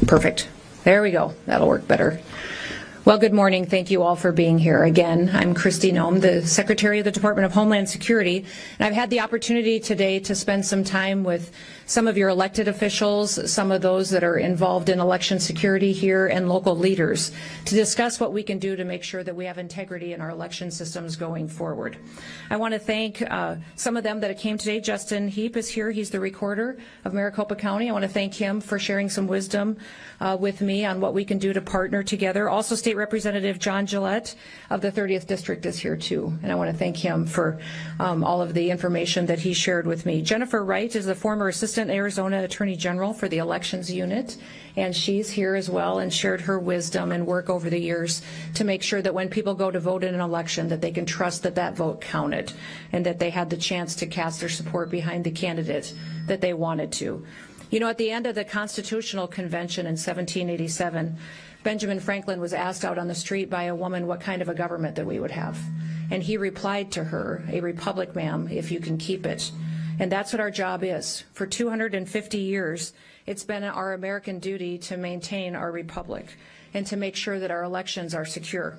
Perfect. There we go. That'll work better. Well, good morning. Thank you all for being here. Again, I'm Kristi Noem, the Secretary of the Department of Homeland Security, and I've had the opportunity today to spend some time with some of your elected officials, some of those that are involved in election security here, and local leaders to discuss what we can do to make sure that we have integrity in our election systems going forward. I want to thank some of them that came today. Justin Heap is here. He's the recorder of Maricopa County. I want to thank him for sharing some wisdom with me on what we can do to partner together. Also, State Representative John Gillette of the 30th District is here too, and I want to thank him for all of the information that he shared with me. Jennifer Wright is the former Assistant Arizona Attorney General for the Elections Unit, and she's here as well and shared her wisdom and work over the years to make sure that when people go to vote in an election that they can trust that that vote counted and that they had the chance to cast their support behind the candidate that they wanted to. You know, at the end of the Constitutional Convention in 1787, Benjamin Franklin was asked out on the street by a woman what kind of a government that we would have. And he replied to her, "A republic, ma'am, if you can keep it." And that's what our job is. For 250 years, it's been our American duty to maintain our republic and to make sure that our elections are secure.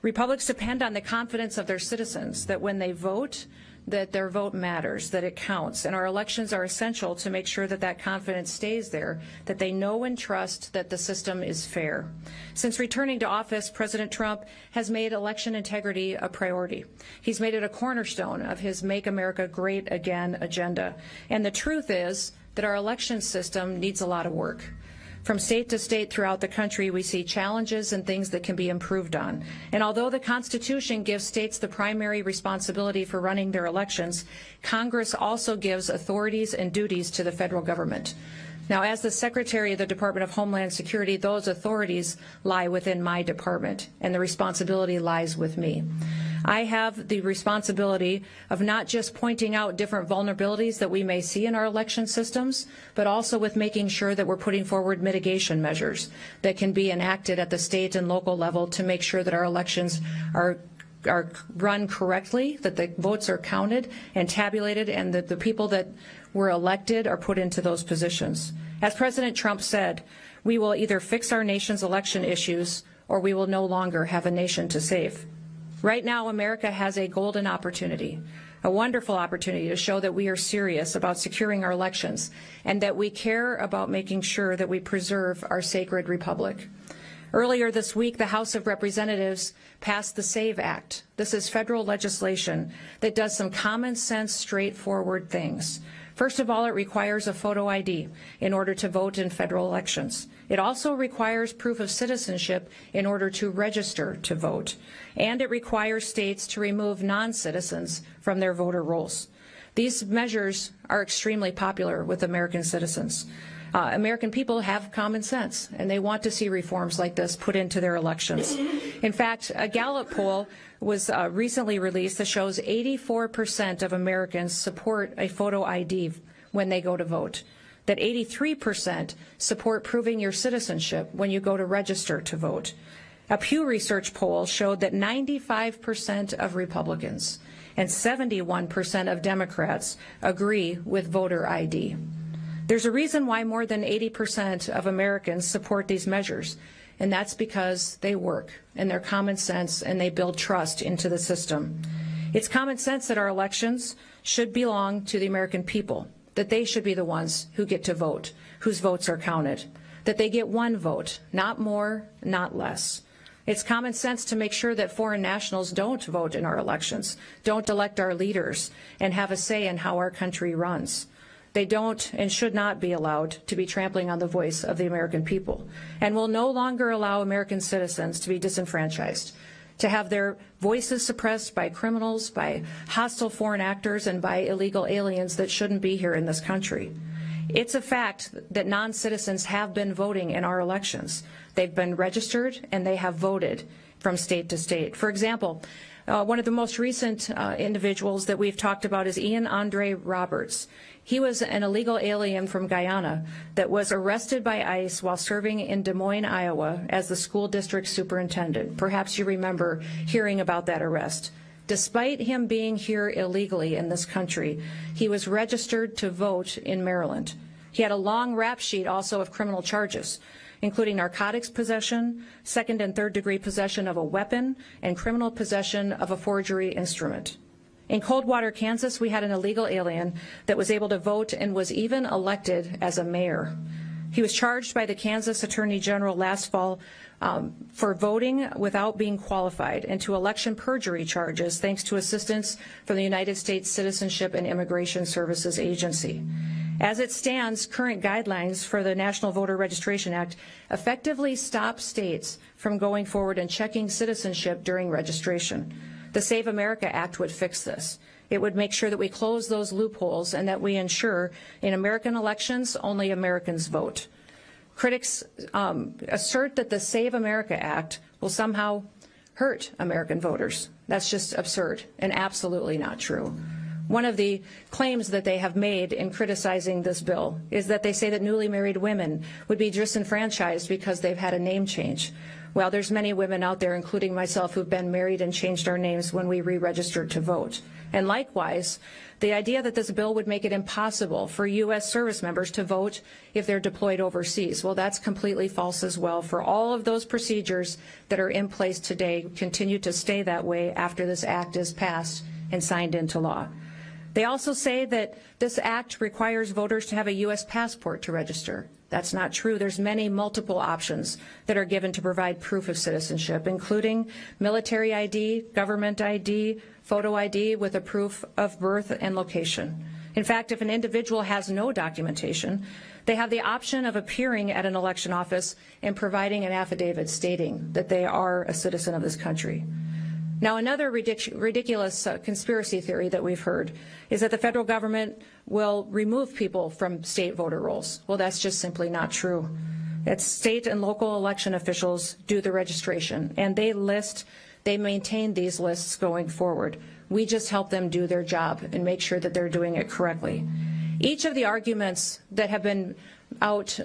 Republics depend on the confidence of their citizens, that when they vote, that their vote matters, that it counts. And our elections are essential to make sure that that confidence stays there, that they know and trust that the system is fair. Since returning to office, President Trump has made election integrity a priority. He's made it a cornerstone of his Make America Great Again agenda. And the truth is that our election system needs a lot of work. From state to state throughout the country, we see challenges and things that can be improved on. And although the Constitution gives states the primary responsibility for running their elections, Congress also gives authorities and duties to the federal government. Now, as the Secretary of the Department of Homeland Security, those authorities lie within my department, and the responsibility lies with me. I have the responsibility of not just pointing out different vulnerabilities that we may see in our election systems, but also with making sure that we're putting forward mitigation measures that can be enacted at the state and local level to make sure that our elections are run correctly, that the votes are counted and tabulated, and that the people that were elected are put into those positions. As President Trump said, we will either fix our nation's election issues or we will no longer have a nation to save. Right now, America has a golden opportunity, a wonderful opportunity to show that we are serious about securing our elections and that we care about making sure that we preserve our sacred republic. Earlier this week, the House of Representatives passed the SAVE Act. This is federal legislation that does some common sense, straightforward things. First of all, it requires a photo ID in order to vote in federal elections. It also requires proof of citizenship in order to register to vote. And it requires states to remove non-citizens from their voter rolls. These measures are extremely popular with American citizens. American people have common sense, and they want to see reforms like this put into their elections. In fact, a Gallup poll was recently released that shows 84% of Americans support a photo ID when they go to vote, that 83% support proving your citizenship when you go to register to vote. A Pew Research poll showed that 95% of Republicans and 71% of Democrats agree with voter ID. There's a reason why more than 80% of Americans support these measures, and that's because they work and they're common sense and they build trust into the system. It's common sense that our elections should belong to the American people, that they should be the ones who get to vote, whose votes are counted, that they get one vote, not more, not less. It's common sense to make sure that foreign nationals don't vote in our elections, don't elect our leaders, and have a say in how our country runs. They don't and should not be allowed to be trampling on the voice of the American people, and will no longer allow American citizens to be disenfranchised, to have their voices suppressed by criminals, by hostile foreign actors, and by illegal aliens that shouldn't be here in this country. It's a fact that non-citizens have been voting in our elections. They've been registered and they have voted from state to state. For example, one of the most recent individuals that we've talked about is Ian Andre Roberts. He was an illegal alien from Guyana that was arrested by ICE while serving in Des Moines, Iowa as the school district superintendent. Perhaps you remember hearing about that arrest. Despite him being here illegally in this country, he was registered to vote in Maryland. He had a long rap sheet also of criminal charges, including narcotics possession, second and third degree possession of a weapon, and criminal possession of a forgery instrument. In Coldwater, Kansas, we had an illegal alien that was able to vote and was even elected as a mayor. He was charged by the Kansas Attorney General last fall for voting without being qualified and to election perjury charges thanks to assistance from the United States Citizenship and Immigration Services Agency. As it stands, current guidelines for the National Voter Registration Act effectively stop states from going forward and checking citizenship during registration. The Save America Act would fix this. It would make sure that we close those loopholes and that we ensure in American elections only Americans vote. Critics assert that the Save America Act will somehow hurt American voters. That's just absurd and absolutely not true. One of the claims that they have made in criticizing this bill is that they say that newly married women would be disenfranchised because they've had a name change. Well, there's many women out there, including myself, who've been married and changed our names when we re-registered to vote. And likewise, the idea that this bill would make it impossible for U.S. service members to vote if they're deployed overseas, well, that's completely false as well. For all of those procedures that are in place today continue to stay that way after this act is passed and signed into law. They also say that this act requires voters to have a U.S. passport to register. That's not true. There's multiple options that are given to provide proof of citizenship, including military ID, government ID, photo ID with a proof of birth and location. In fact, if an individual has no documentation, they have the option of appearing at an election office and providing an affidavit stating that they are a citizen of this country. Now, another ridiculous conspiracy theory that we've heard is that the federal government will remove people from state voter rolls. Well, that's just simply not true. It's state and local election officials do the registration, and they maintain these lists going forward. We just help them do their job and make sure that they're doing it correctly. Each of the arguments that have been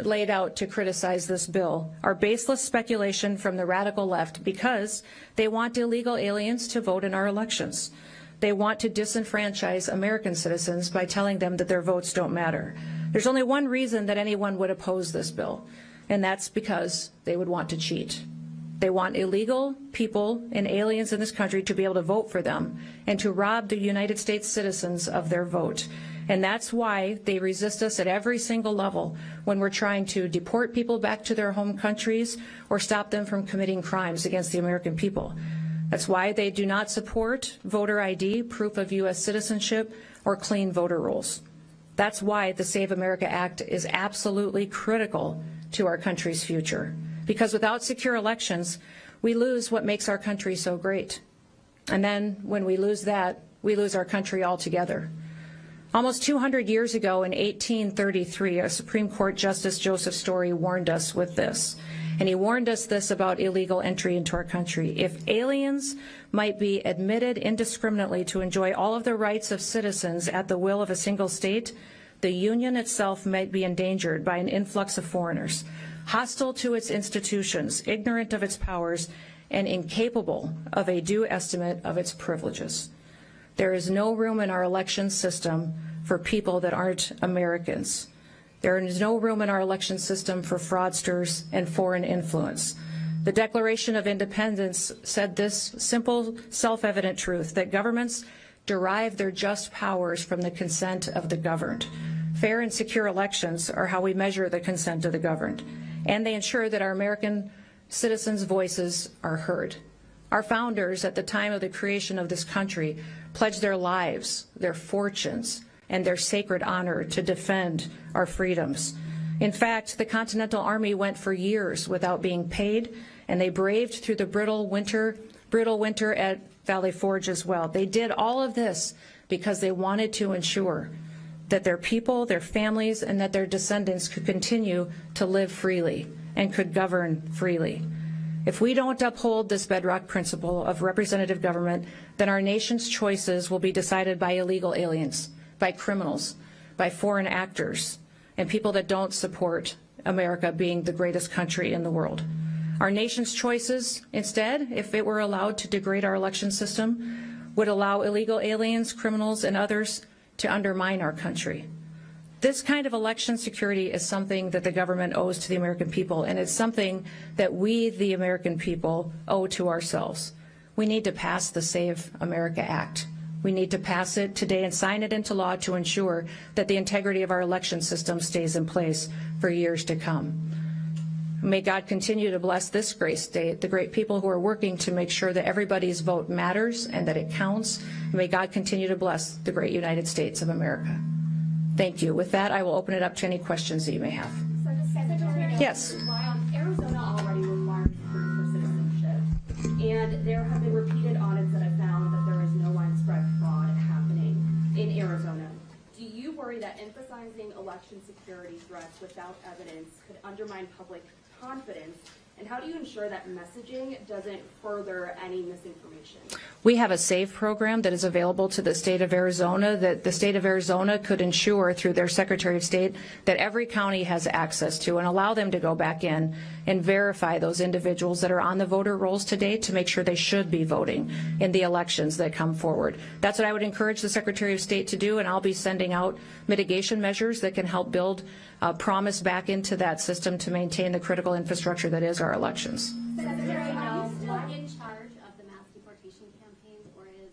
laid out to criticize this bill are baseless speculation from the radical left because they want illegal aliens to vote in our elections. They want to disenfranchise American citizens by telling them that their votes don't matter. There's only one reason that anyone would oppose this bill, and that's because they would want to cheat. They want illegal people and aliens in this country to be able to vote for them and to rob the United States citizens of their vote. And that's why they resist us at every single level when we're trying to deport people back to their home countries or stop them from committing crimes against the American people. That's why they do not support voter ID, proof of U.S. citizenship, or clean voter rolls. That's why the Save America Act is absolutely critical to our country's future. Because without secure elections, we lose what makes our country so great. And then when we lose that, we lose our country altogether. Almost 200 years ago in 1833, a Supreme Court Justice Joseph Story warned us with this. And he warned us this about illegal entry into our country. If aliens might be admitted indiscriminately to enjoy all of the rights of citizens at the will of a single state, the Union itself might be endangered by an influx of foreigners, hostile to its institutions, ignorant of its powers, and incapable of a due estimate of its privileges. There is no room in our election system for people that aren't Americans. There is no room in our election system for fraudsters and foreign influence. The Declaration of Independence said this simple, self-evident truth, that governments derive their just powers from the consent of the governed. Fair and secure elections are how we measure the consent of the governed, and they ensure that our American citizens' voices are heard. Our founders, at the time of the creation of this country, pledged their lives, their fortunes, and their sacred honor to defend our freedoms. In fact, the Continental Army went for years without being paid, and they braved through the brutal winter at Valley Forge as well. They did all of this because they wanted to ensure that their people, their families, and that their descendants could continue to live freely and could govern freely. If we don't uphold this bedrock principle of representative government, then our nation's choices will be decided by illegal aliens, by criminals, by foreign actors, and people that don't support America being the greatest country in the world. Our nation's choices, instead, if it were allowed to degrade our election system, would allow illegal aliens, criminals, and others to undermine our country. This kind of election security is something that the government owes to the American people, and it's something that we, the American people, owe to ourselves. We need to pass the Save America Act. We need to pass it today and sign it into law to ensure that the integrity of our election system stays in place for years to come. May God continue to bless this great state, the great people who are working to make sure that everybody's vote matters and that it counts. May God continue to bless the great United States of America. Thank you. With that, I will open it up to any questions that you may have. Yes. Arizona already requires proof for citizenship, and there have been repeated audits that have found that there is no widespread fraud happening in Arizona. Do you worry that emphasizing election security threats without evidence could undermine public confidence? And how do you ensure that messaging doesn't further any misinformation? We have a SAVE program that is available to the state of Arizona that the state of Arizona could ensure through their Secretary of State that every county has access to and allow them to go back in and verify those individuals that are on the voter rolls today to make sure they should be voting in the elections that come forward. That's what I would encourage the Secretary of State to do, and I'll be sending out mitigation measures that can help build promise back into that system to maintain the critical infrastructure that is our elections. Secretary, are you still in charge of the mass deportation campaigns, or is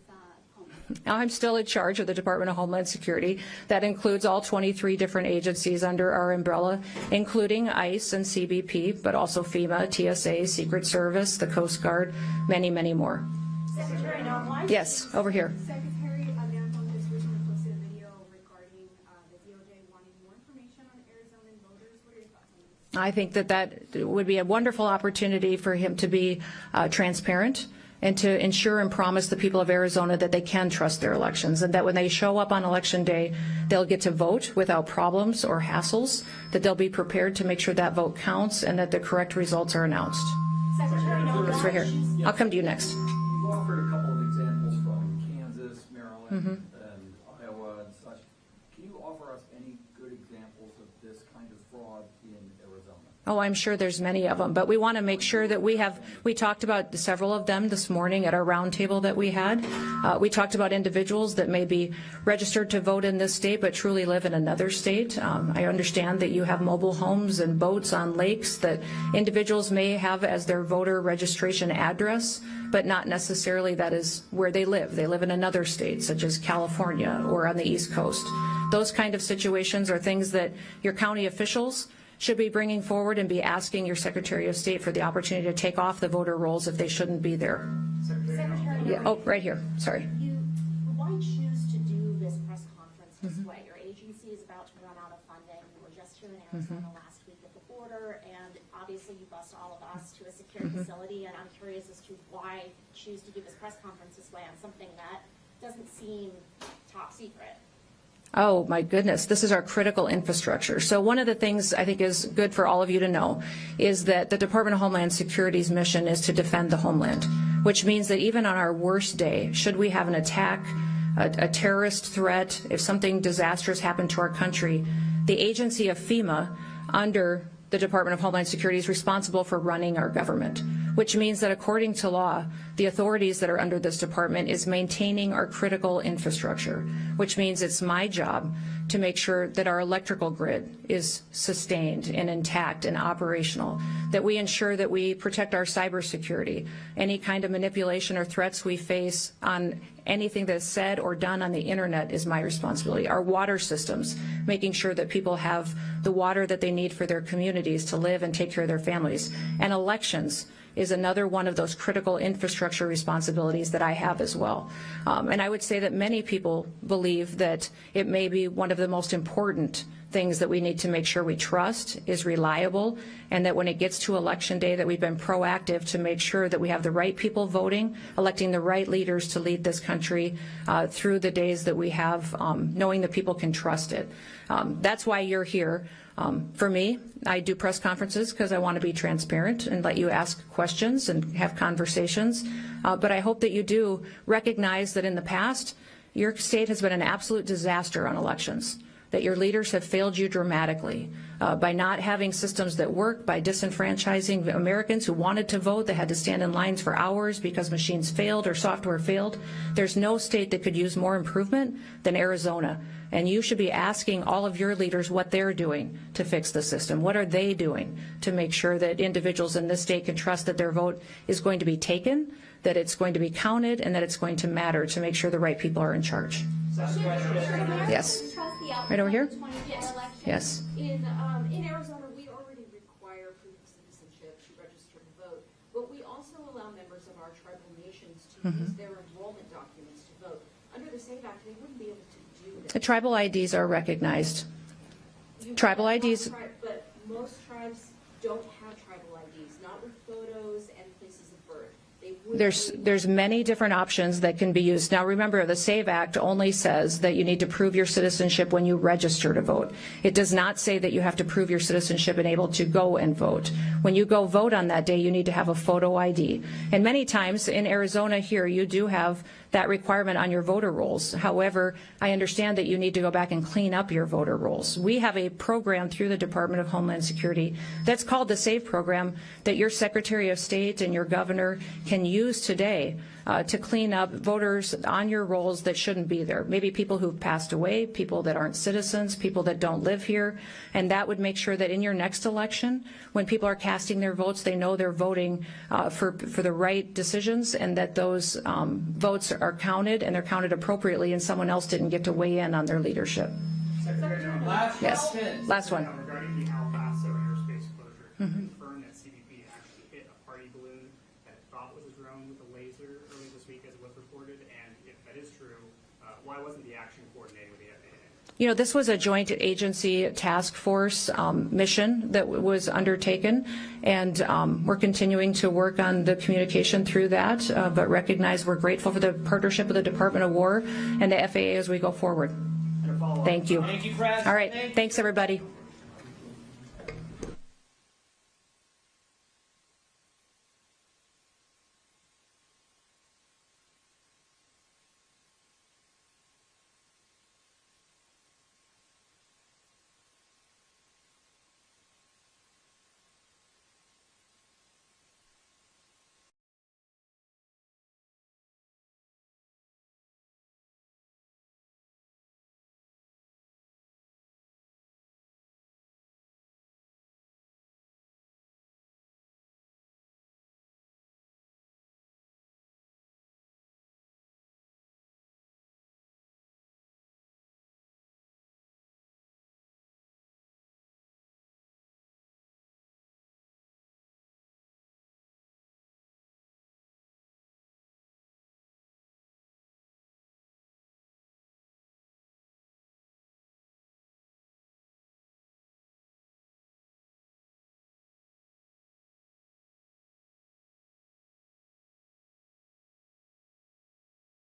Homeland? I'm still in charge of the Department of Homeland Security. That includes all 23 different agencies under our umbrella, including ICE and CBP, but also FEMA, TSA, Secret Service, the Coast Guard, many, many more. Secretary Noem, yes, over here. Secretary Debunking just recently posted a video regarding the DOJ wanting more information on Arizona voters. What are your thoughts on this? I think that would be a wonderful opportunity for him to be transparent and to ensure and promise the people of Arizona that they can trust their elections and that when they show up on Election Day, they'll get to vote without problems or hassles, that they'll be prepared to make sure that vote counts and that the correct results are announced. Secretary Noem, It's right here. I'll come to you next. You offered a couple of examples from Kansas, Maryland, and Iowa and such. Can you offer us any good examples of this kind of fraud in Arizona? Oh, I'm sure there's many of them, but we want to make sure that we talked about several of them this morning at our roundtable that we had. We talked about individuals that may be registered to vote in this state but truly live in another state. I understand that you have mobile homes and boats on lakes that individuals may have as their voter registration address, but not necessarily that is where they live. They live in another state, such as California or on the East Coast. Those kind of situations are things that your county officials should be bringing forward and be asking your Secretary of State for the opportunity to take off the voter rolls if they shouldn't be there. Secretary Yeah, oh, right here. Sorry. Why choose to do this press conference this way? Your agency is about to run out of funding. We were just here in Arizona last week at the border, and obviously you bused all of us to a secure facility, and I'm curious as to why choose to do this press conference this way on something that doesn't seem top secret. Oh, my goodness. This is our critical infrastructure. So one of the things I think is good for all of you to know is that the Department of Homeland Security's mission is to defend the homeland, which means that even on our worst day, should we have an attack, a terrorist threat, if something disastrous happened to our country, the agency of FEMA under the Department of Homeland Security is responsible for running our government, which means that according to law, the authorities that are under this department is maintaining our critical infrastructure, which means it's my job to make sure that our electrical grid is sustained and intact and operational, that we ensure that we protect our cybersecurity. Any kind of manipulation or threats we face on anything that's said or done on the internet is my responsibility. Our water systems, making sure that people have the water that they need for their communities to live and take care of their families. And elections is another one of those critical infrastructure responsibilities that I have as well. And I would say that many people believe that it may be one of the most important things that we need to make sure we trust is reliable, and that when it gets to Election Day that we've been proactive to make sure that we have the right people voting, electing the right leaders to lead this country through the days that we have, knowing that people can trust it. That's why you're here. For me, I do press conferences because I want to be transparent and let you ask questions and have conversations. But I hope that you do recognize that in the past, your state has been an absolute disaster on elections. that your leaders have failed you dramatically by not having systems that work, by disenfranchising Americans who wanted to vote. They had to stand in lines for hours because machines failed or software failed. There's no state that could use more improvement than Arizona. And you should be asking all of your leaders what they're doing to fix the system. What are they doing to make sure that individuals in this state can trust that their vote is going to be taken, that it's going to be counted, and that it's going to matter to make sure the right people are in charge? Yes. Right over here? Yes. In Arizona, we already require proof of citizenship to register to vote, but we also allow members of our tribal nations to use their enrollment documents to vote. Under the SAVE Act, they wouldn't be able to do this. The tribal IDs are recognized. Tribal IDs. But most tribes don't have tribal IDs, not with photos and places of birth. There's many different options that can be used. Now remember, the SAVE Act only says that you need to prove your citizenship when you register to vote. It does not say that you have to prove your citizenship and able to go and vote. When you go vote on that day, you need to have a photo ID. And many times in Arizona here, you do have that requirement on your voter rolls. However, I understand that you need to go back and clean up your voter rolls. We have a program through the Department of Homeland Security that's called the SAVE program that your Secretary of State and your governor can use today to clean up voters on your rolls that shouldn't be there. Maybe people who've passed away, people that aren't citizens, people that don't live here. And that would make sure that in your next election, when people are casting their votes, they know they're voting for the right decisions, and that those votes are counted, and they're counted appropriately, and someone else didn't get to weigh in on their leadership. Secretary Noem, Last one. Regarding the El Paso airspace closure, can you confirm that CBP actually hit a party balloon that it thought was a drone with a laser earlier this week, as it was reported? And if that is true, why wasn't the action coordinated with the FAA? You know, this was a joint agency task force mission that was undertaken, and we're continuing to work on the communication through that, but recognize we're grateful for the partnership of the Department of War and the FAA as we go forward. Thank you. Thank you, Chris. All right. Thanks, everybody.